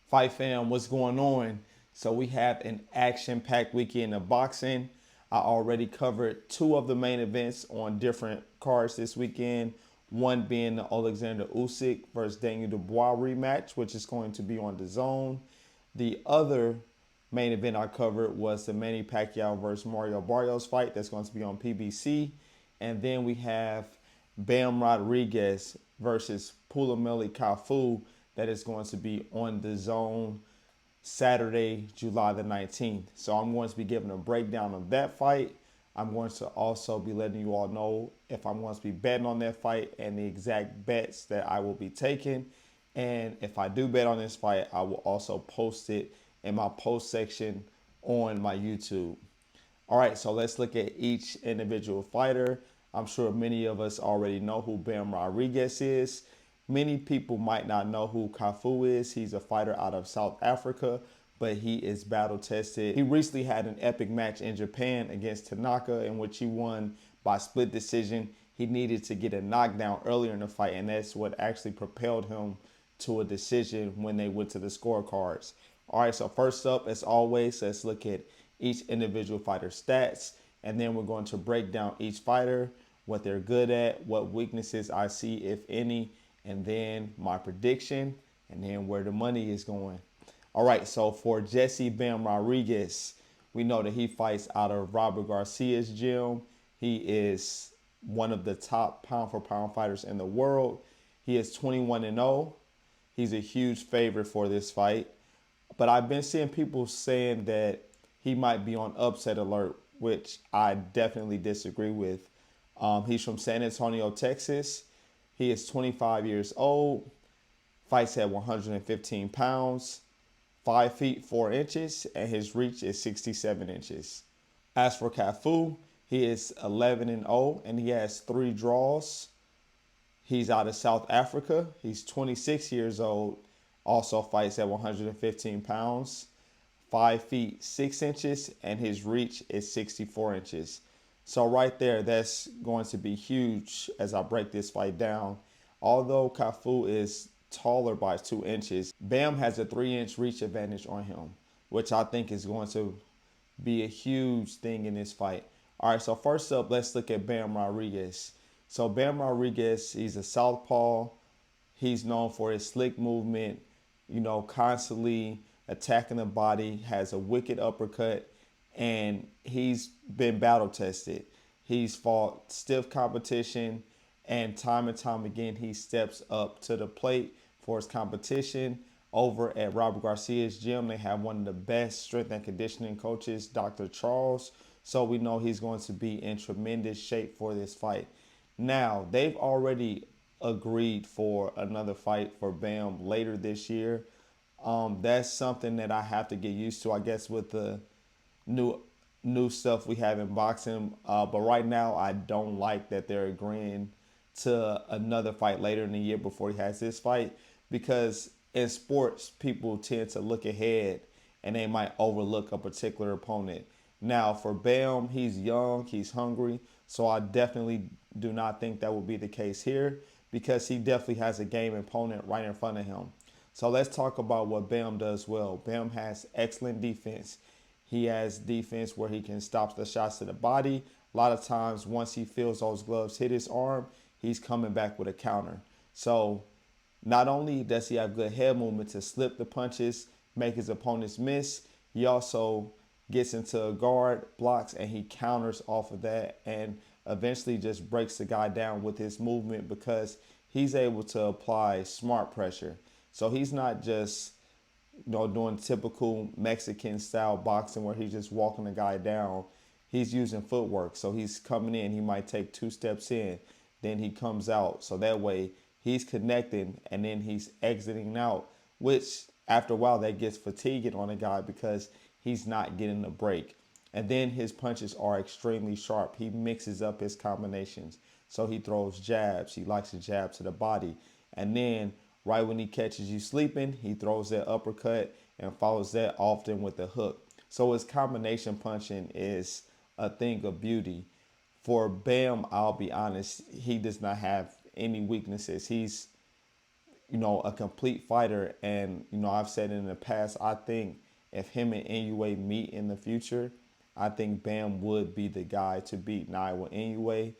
Fight fam, what's going on? So we have an action-packed weekend of boxing. I already covered two of the main events on different cards this weekend. One being the Alexander Usyk versus Daniel Dubois rematch, which is going to be on the Zone. The other main event I covered was the Manny Pacquiao versus Mario Barrios fight that's going to be on PBC. And then we have Bam Rodriguez versus Phumelele Cafu that is going to be on the Zone Saturday, July the 19th. So I'm going to be giving a breakdown of that fight. I'm going to also be letting you all know if I'm going to be betting on that fight and the exact bets that I will be taking. And if I do bet on this fight, I will also post it in my post section on my YouTube. All right, so let's look at each individual fighter. I'm sure many of us already know who Bam Rodriguez is. Many people might not know who Cafu is. He's a fighter out of South Africa, but he is battle tested. He recently had an epic match in Japan against Tanaka in which he won by split decision. He needed to get a knockdown earlier in the fight, and that's what actually propelled him to a decision when they went to the scorecards. All right, so first up, as always, let's look at each individual fighter's stats, and then we're going to break down each fighter, what they're good at, what weaknesses I see, if any, and then my prediction, and then where the money is going. All right, so for Jesse Bam Rodriguez, we know that he fights out of Robert Garcia's gym. He is one of the top pound for pound fighters in the world. He is 21-0. He's a huge favorite for this fight. But I've been seeing people saying that he might be on upset alert, which I definitely disagree with. He's from San Antonio, Texas. He is 25 years old, fights at 115 pounds, 5 feet 4 inches, and his reach is 67 inches. As for Cafu, he is 11-0 and he has 3 draws. He's out of South Africa. He's 26 years old, also fights at 115 pounds, 5 feet 6 inches, and his reach is 64 inches. So right there, that's going to be huge as I break this fight down. Although Cafu is taller by 2 inches, Bam has a 3-inch reach advantage on him, which I think is going to be a huge thing in this fight. All right, so first up, let's look at Bam Rodriguez. So Bam Rodriguez, he's a southpaw. He's known for his slick movement, constantly attacking the body, has a wicked uppercut, and he's been battle tested. He's fought stiff competition, and time again, he steps up to the plate for his competition. Over at Robert Garcia's gym, they have one of the best strength and conditioning coaches, Dr. Charles. So we know he's going to be in tremendous shape for this fight. Now, they've already agreed for another fight for Bam later this year. That's something that I have to get used to, I guess, with the new stuff we have in boxing. But right now, I don't like that they're agreeing to another fight later in the year before he has this fight, because in sports, people tend to look ahead and they might overlook a particular opponent. Now, for Bam, he's young, he's hungry, so I definitely do not think that will be the case here, because he definitely has a game opponent right in front of him. So let's talk about what Bam does well. Bam has excellent defense. He has defense where he can stop the shots to the body. A lot of times, once he feels those gloves hit his arm, he's coming back with a counter. So not only does he have good head movement to slip the punches, make his opponents miss, he also gets into a guard, blocks, and he counters off of that and eventually just breaks the guy down with his movement, because he's able to apply smart pressure. So he's not just doing typical Mexican style boxing where he's just walking the guy down. He's using footwork. So he's coming in, he might take 2 steps in, then he comes out. So that way he's connecting and then he's exiting out, which after a while that gets fatiguing on a guy because he's not getting a break. And then his punches are extremely sharp. He mixes up his combinations. So he throws jabs. He likes to jab to the body. And then right when he catches you sleeping, he throws that uppercut and follows that often with a hook. So his combination punching is a thing of beauty. For Bam, I'll be honest, he does not have any weaknesses. a complete fighter. And, I've said in the past, I think if him and Inoue meet in the future, I think Bam would be the guy to beat Naiwa Inoue.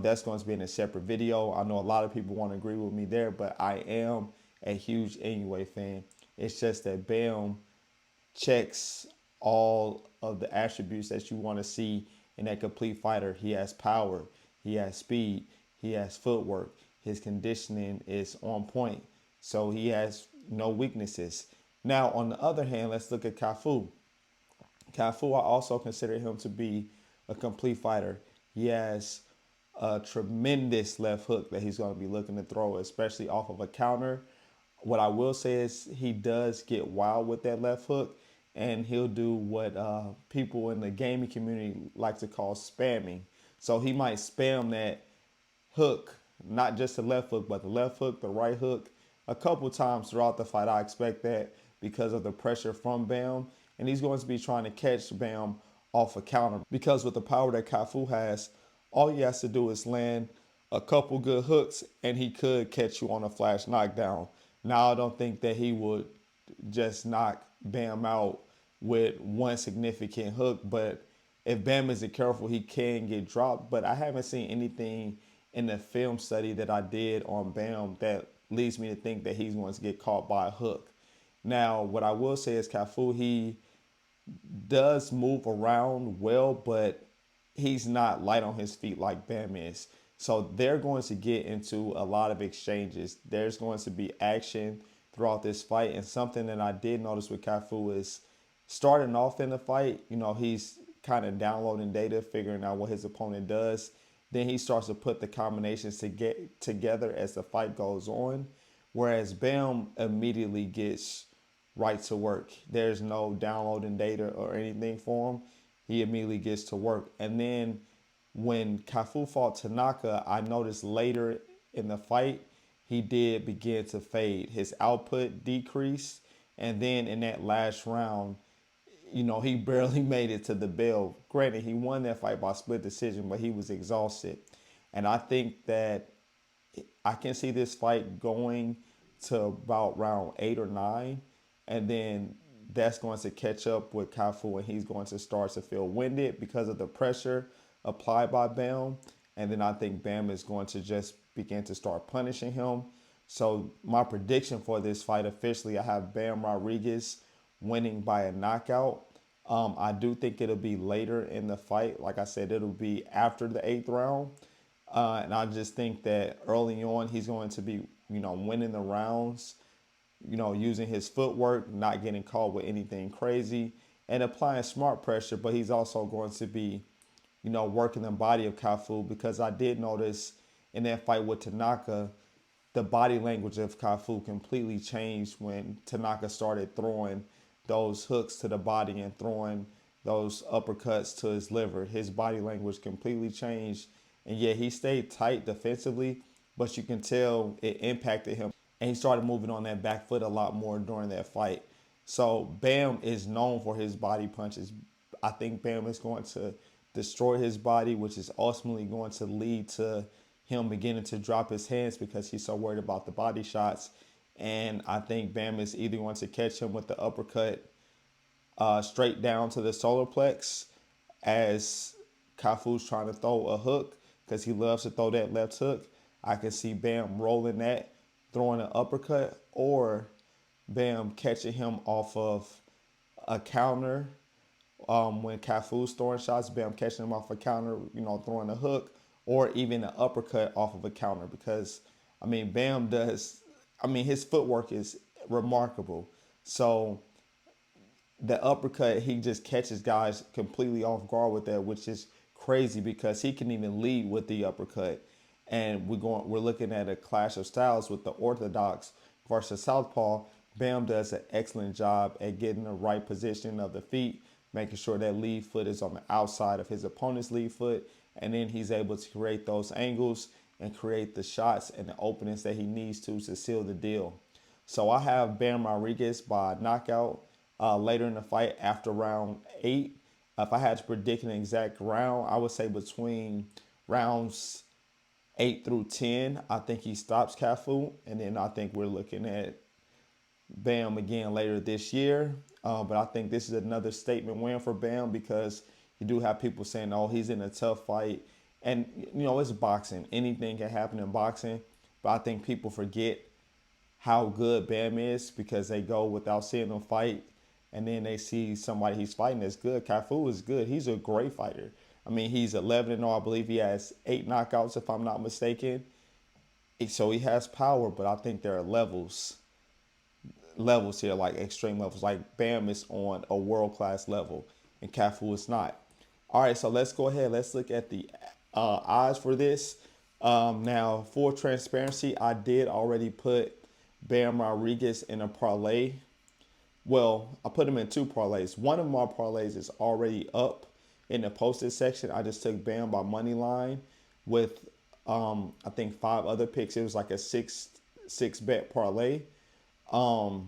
That's going to be in a separate video. I know a lot of people want to agree with me there, but I am a huge Inoue fan. It's just that Bam checks all of the attributes that you want to see in that complete fighter. He has power, he has speed, he has footwork, his conditioning is on point, so he has no weaknesses. Now, on the other hand, let's look at Cafu. Cafu, I also consider him to be a complete fighter. He has a tremendous left hook that he's going to be looking to throw, especially off of a counter. What I will say is he does get wild with that left hook, and he'll do what people in the gaming community like to call spamming. So he might spam that hook, not just the left hook, but the left hook, the right hook, a couple times throughout the fight. I expect that because of the pressure from Bam, and he's going to be trying to catch Bam off a counter. Because with the power that Cafu has, all he has to do is land a couple good hooks, and he could catch you on a flash knockdown. Now, I don't think that he would just knock Bam out with one significant hook, but if Bam isn't careful, he can get dropped. But I haven't seen anything in the film study that I did on Bam that leads me to think that he's going to get caught by a hook. Now, what I will say is Cafu, he does move around well, but he's not light on his feet like Bam is. So they're going to get into a lot of exchanges. There's going to be action throughout this fight. And something that I did notice with Cafu is starting off in the fight, he's kind of downloading data, figuring out what his opponent does. Then he starts to put the combinations to get together as the fight goes on. Whereas Bam immediately gets right to work. There's no downloading data or anything for him. He immediately gets to work. And then when Cafu fought Tanaka, I noticed later in the fight, he did begin to fade. His output decreased. And then in that last round, he barely made it to the bell. Granted, he won that fight by split decision, but he was exhausted. And I think that I can see this fight going to about round 8 or 9. And then that's going to catch up with Cafu, and he's going to start to feel winded because of the pressure applied by Bam. And then I think Bam is going to just begin to start punishing him. So my prediction for this fight officially, I have Bam Rodriguez winning by a knockout. I do think it'll be later in the fight. Like I said, it'll be after the 8th round. And I just think that early on, he's going to be, winning the rounds, using his footwork, not getting caught with anything crazy, and applying smart pressure. But he's also going to be, working the body of Cafu, because I did notice in that fight with Tanaka, the body language of Cafu completely changed when Tanaka started throwing those hooks to the body and throwing those uppercuts to his liver. His body language completely changed. And yeah, he stayed tight defensively, but you can tell it impacted him. And he started moving on that back foot a lot more during that fight. So Bam is known for his body punches. I think Bam is going to destroy his body, which is ultimately going to lead to him beginning to drop his hands because he's so worried about the body shots. And I think Bam is either going to catch him with the uppercut straight down to the solar plex as Cafu's trying to throw a hook, because he loves to throw that left hook. I can see Bam rolling that, throwing an uppercut, or Bam catching him off of a counter. When Cafu's throwing shots, Bam catching him off a counter, throwing a hook, or even an uppercut off of a counter. Because, Bam does, his footwork is remarkable. So the uppercut, he just catches guys completely off guard with that, which is crazy because he can even lead with the uppercut. And we're looking at a clash of styles with the orthodox versus southpaw. Bam does an excellent job at getting the right position of the feet, making sure that lead foot is on the outside of his opponent's lead foot, and then he's able to create those angles and create the shots and the openings that he needs to seal the deal. So I have Bam Rodriguez by knockout later in the fight after round 8. If I had to predict an exact round, I would say between rounds 8 through 10, I think he stops Cafu. And then I think we're looking at Bam again later this year. But I think this is another statement win for Bam because you do have people saying, oh, he's in a tough fight. And, it's boxing. Anything can happen in boxing. But I think people forget how good Bam is because they go without seeing him fight. And then they see somebody he's fighting that's good. Cafu is good. He's a great fighter. I mean, he's 11-0. I believe he has 8 knockouts, if I'm not mistaken. So he has power, but I think there are levels here, like extreme levels. Like Bam is on a world-class level, and Cafu is not. All right, so let's go ahead. Let's look at the odds for this. Now, for transparency, I did already put Bam Rodriguez in a parlay. Well, I put him in 2 parlays. One of my parlays is already up in the posted section. I just took Bam by money line with I think 5 other picks. It was like a six bet parlay. Now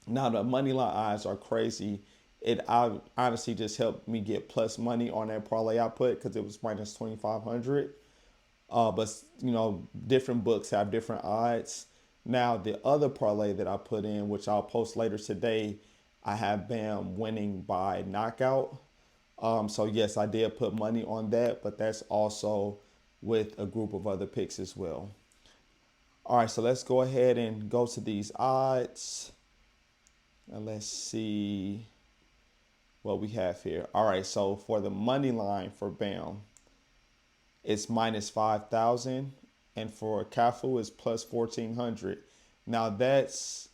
the money line odds are crazy. I honestly just helped me get plus money on that parlay I put because it was minus 2,500. But different books have different odds. Now the other parlay that I put in, which I'll post later today, I have Bam winning by knockout. So yes, I did put money on that, but that's also with a group of other picks as well. All right, so let's go ahead and go to these odds. And let's see what we have here. All right, so for the money line for Bam, it's minus 5,000. And for Cafu, it's plus 1,400. Now that's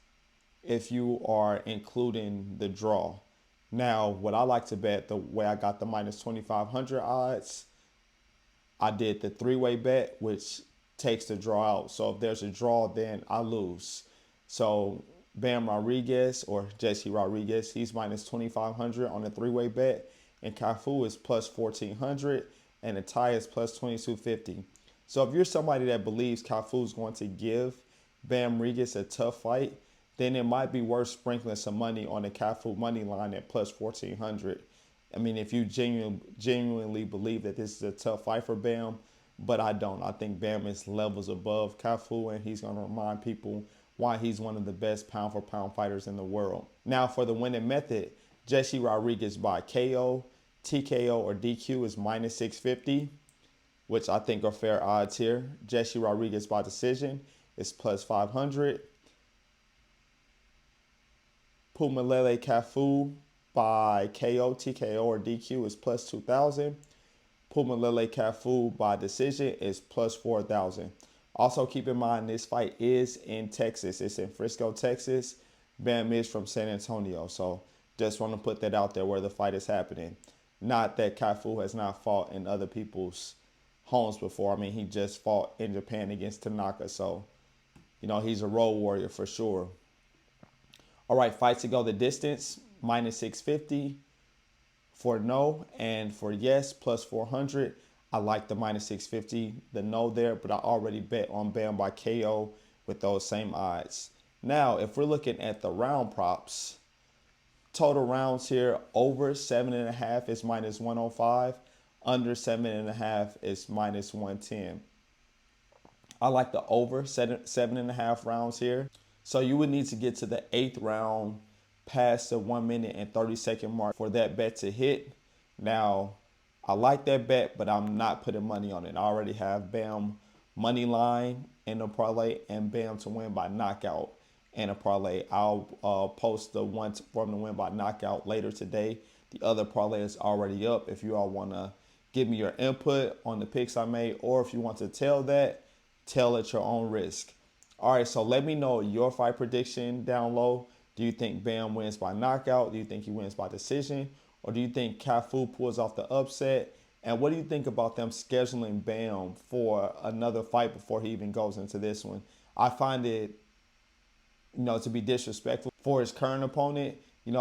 if you are including the draw. Now, what I like to bet, the way I got the minus 2,500 odds, I did the 3-way bet, which takes the draw out. So if there's a draw, then I lose. So Bam Rodriguez or Jesse Rodriguez, he's minus 2,500 on the 3-way bet. And Cafu is plus 1,400. And the tie is plus 2,250. So if you're somebody that believes Cafu is going to give Bam Rodriguez a tough fight, then it might be worth sprinkling some money on the Cafu money line at plus 1,400. I mean, if you genuinely believe that this is a tough fight for Bam, but I don't. I think Bam is levels above Cafu, and he's going to remind people why he's one of the best pound-for-pound fighters in the world. Now, for the winning method, Jesse Rodriguez by KO, TKO, or DQ is minus 650, which I think are fair odds here. Jesse Rodriguez by decision is plus 500. Phumelele Cafu by KO, TKO, or DQ is plus 2,000. Phumelele Cafu by decision is plus 4,000. Also keep in mind this fight is in Texas. It's in Frisco, Texas. Bam is from San Antonio. So just want to put that out there where the fight is happening. Not that Cafu has not fought in other people's homes before. I mean, he just fought in Japan against Tanaka. So, he's a road warrior for sure. All right, fights to go the distance, minus 650 for no, and for yes, plus 400. I like the minus 650, the no there, but I already bet on Bam by KO with those same odds. Now, if we're looking at the round props, total rounds here, over 7.5 is minus 105, under 7.5 is minus 110. I like the over 7.5 rounds here. So you would need to get to the 8th round past the 1 minute and 30-second mark for that bet to hit. Now, I like that bet, but I'm not putting money on it. I already have Bam money line in the parlay and Bam to win by knockout in a parlay. I'll post the one from the win by knockout later today. The other parlay is already up. If you all want to give me your input on the picks I made, or if you want to tell at your own risk. All right, so let me know your fight prediction down low. Do you think Bam wins by knockout? Do you think he wins by decision? Or do you think Cafu pulls off the upset? And what do you think about them scheduling Bam for another fight before he even goes into this one? I find it, to be disrespectful for his current opponent.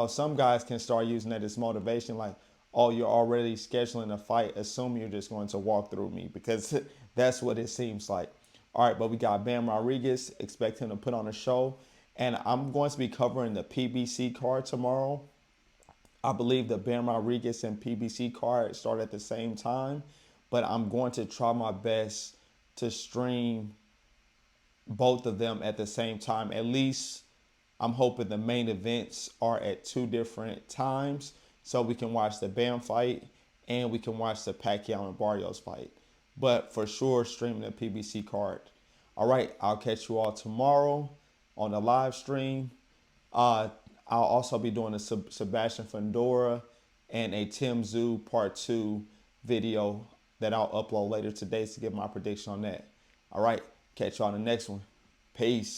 Some guys can start using that as motivation, like, oh, you're already scheduling a fight, assume you're just going to walk through me, because that's what it seems like. All right, but we got Bam Rodriguez. Expect him to put on a show. And I'm going to be covering the PBC card tomorrow. I believe the Bam Rodriguez and PBC card start at the same time. But I'm going to try my best to stream both of them at the same time. At least I'm hoping the main events are at two different times so we can watch the Bam fight and we can watch the Pacquiao and Barrios fight. But for sure, streaming the PBC card. All right, I'll catch you all tomorrow on the live stream. Uh, I'll also be doing a Sebastian Fundora and a Tim Zoo Part 2 video that I'll upload later today to give my prediction on that. All right, catch you on the next one. Peace.